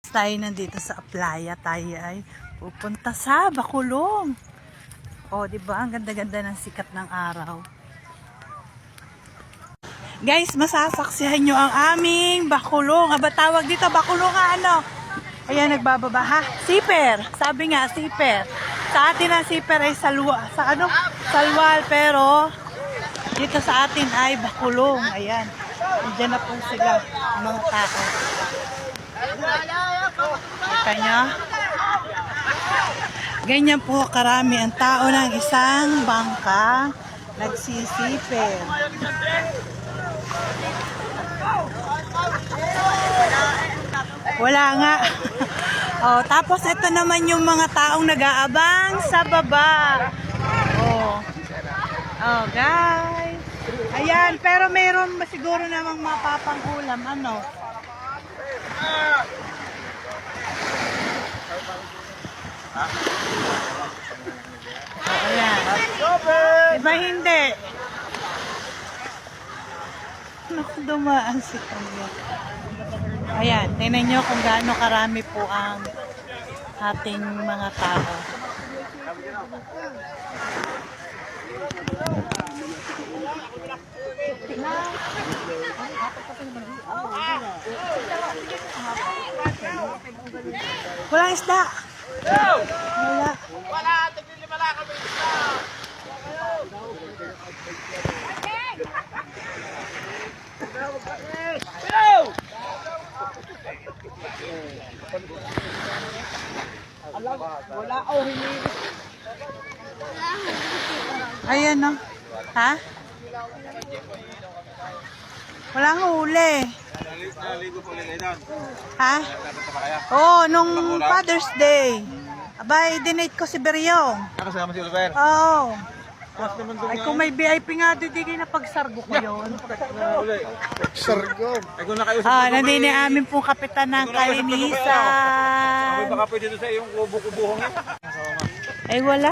Tayo nandito sa playa, tayo ay pupunta sa Bacolong. Oh, 'di ba? Ang ganda-ganda ng sikat ng araw. Guys, masasaksihan nyo ang aming Bacolong. Aba, tawag dito Bacolong ano? Ayan, nagbababa ha. Siper. Sabi nga, siper. Sa atin ang siper ay salwal, pero dito sa atin ay Bacolong. Ayan. Diyan na po sila, mga tao. Kita nyo? Ganyan po karami ang tao ng isang bangka nagsisipir. Wala nga. Oh, tapos ito naman yung mga taong nag-aabang sa baba. Oh. Oh, guys. Ayan, pero mayroon siguro namang mapapang-ulam. Ano? Oh, ayan. Diba hindi? Naku, dumaan si Kanya. Ayan, tingnan nyo kung gaano karami po ang ating mga tao. Walang isda. Wala. Wala, tigil wala kami isda. Wala oh, hindi. Ayan no. Ha? Walang huli. Naligo po ulit doon. Ha? Oo, nung Father's Day. Abay, dinate ko si Beryong. Nakasama si Oliver. Oo. Mas naman doon. Ay, kung may VIP nga doon, di kayo napagsargo ko yun. Sargo. Ay kung nakausap Nandito na amin pong kapitan ng kalinisan. baka pwede doon sa iyong kubo-kubuhong yan. Ay, wala.